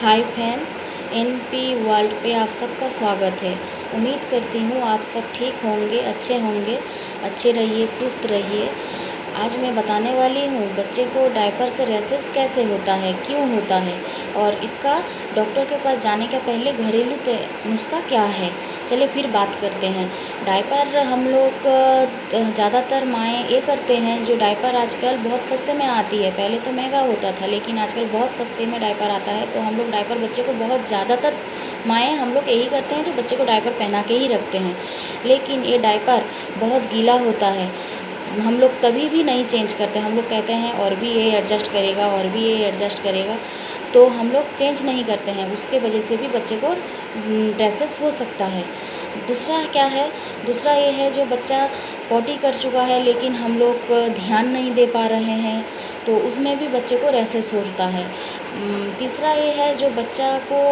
Hi friends, NP world पे आप सबका स्वागत है। उम्मीद करती हूँ आप सब ठीक होंगे, अच्छे रहिए, सुस्त रहिए। आज मैं बताने वाली हूँ बच्चे को डायपर से रैशेस कैसे होता है, क्यों होता है और इसका डॉक्टर के पास जाने के पहले घरेलू नुस्खा क्या है। चलिए फिर बात करते हैं। डायपर हम लोग ज़्यादातर माएँ ये करते हैं, जो डायपर आजकल बहुत सस्ते में आती है। पहले तो महंगा होता था, लेकिन आजकल बहुत सस्ते में डायपर आता है, तो हम लोग डायपर बच्चे को बहुत ज़्यादातर माएँ हम लोग यही करते हैं, जो बच्चे को डायपर पहना के ही रखते हैं। लेकिन ये डायपर बहुत गीला होता है, हम लोग तभी भी नहीं चेंज करते। हम लोग कहते हैं और भी ये एडजस्ट करेगा, और भी ये एडजस्ट करेगा, तो हम लोग चेंज नहीं करते हैं। उसके वजह से भी बच्चे को रैशेस हो सकता है। दूसरा क्या है, दूसरा ये है जो बच्चा पॉटी कर चुका है, लेकिन हम लोग ध्यान नहीं दे पा रहे हैं, तो उसमें भी बच्चे को रैशेस होता है। तीसरा ये है जो बच्चा को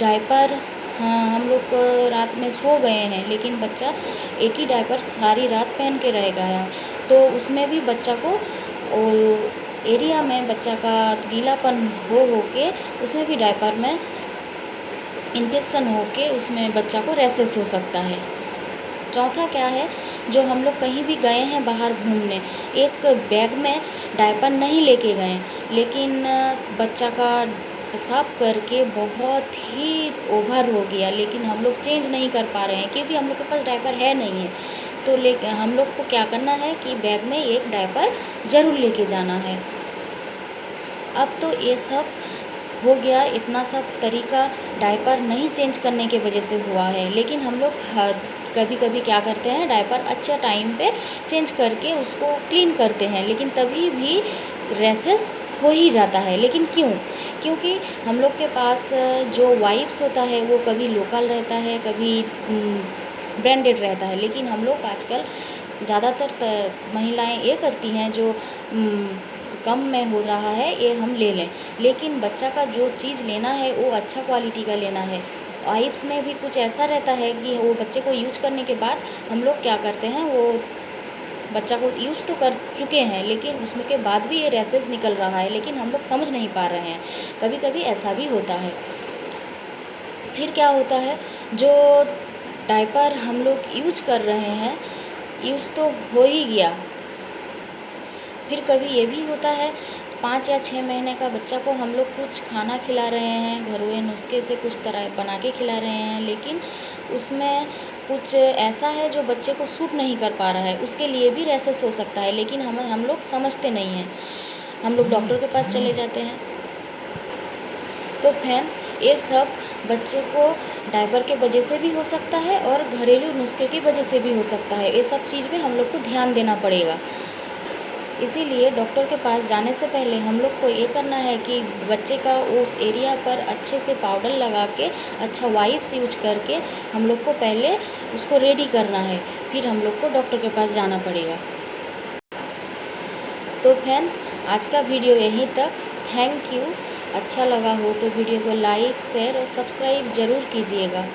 डायपर, हाँ, हम लोग रात में सो गए हैं, लेकिन बच्चा एक ही डायपर सारी रात पहन के रह गया, तो उसमें भी बच्चा को एरिया में बच्चा का गीलापन हो के उसमें भी डायपर में इन्फेक्शन हो के उसमें बच्चा को रैशेस हो सकता है। चौथा क्या है, जो हम लोग कहीं भी गए हैं बाहर घूमने, एक बैग में डायपर नहीं लेके गए, लेकिन बच्चा का पेशाब करके बहुत ही ओवर हो गया, लेकिन हम लोग चेंज नहीं कर पा रहे हैं क्योंकि हम लोग के पास डायपर है नहीं है। तो हम लोग को क्या करना है कि बैग में एक डायपर ज़रूर लेके जाना है। अब तो ये सब हो गया, इतना सब तरीका डायपर नहीं चेंज करने के वजह से हुआ है, लेकिन हम लोग कभी कभी क्या करते हैं, डायपर अच्छा टाइम पे चेंज करके उसको क्लीन करते हैं, लेकिन तभी भी रैशेस हो ही जाता है। लेकिन क्यों? क्योंकि हम लोग के पास जो वाइप्स होता है वो कभी लोकल रहता है, कभी ब्रांडेड रहता है, लेकिन हम लोग आजकल ज़्यादातर महिलाएं ये करती हैं, जो कम में हो रहा है ये हम ले लें, लेकिन बच्चा का जो चीज़ लेना है वो अच्छा क्वालिटी का लेना है। वाइप्स में भी कुछ ऐसा रहता है कि वो बच्चे को यूज करने के बाद हम लोग क्या करते हैं, वो बच्चा को यूज़ तो कर चुके हैं, लेकिन उसमें के बाद भी ये रैशेस निकल रहा है, लेकिन हम लोग समझ नहीं पा रहे हैं। कभी कभी ऐसा भी होता है। फिर क्या होता है, जो डायपर हम लोग यूज कर रहे हैं, यूज़ तो हो ही गया, फिर कभी ये भी होता है 5 या 6 महीने का बच्चा को हम लोग कुछ खाना खिला रहे हैं, घरेलू नुस्खे से कुछ तरह बना के खिला रहे हैं, लेकिन उसमें कुछ ऐसा है जो बच्चे को सूट नहीं कर पा रहा है, उसके लिए भी रैशेस हो सकता है, लेकिन हम लोग समझते नहीं हैं। हम लोग डॉक्टर के पास चले जाते हैं। तो फ्रेंड्स, ये सब बच्चे को डायपर के वजह से भी हो सकता है और घरेलू नुस्खे की वजह से भी हो सकता है। ये सब चीज़ में हम लोग को ध्यान देना पड़ेगा। इसीलिए डॉक्टर के पास जाने से पहले हम लोग को ये करना है कि बच्चे का उस एरिया पर अच्छे से पाउडर लगा के, अच्छा वाइप्स यूज करके हम लोग को पहले उसको रेडी करना है, फिर हम लोग को डॉक्टर के पास जाना पड़ेगा। तो फ्रेंड्स, आज का वीडियो यहीं तक। Thank you. अच्छा लगा हो तो वीडियो को लाइक, शेयर और सब्सक्राइब ज़रूर कीजिएगा।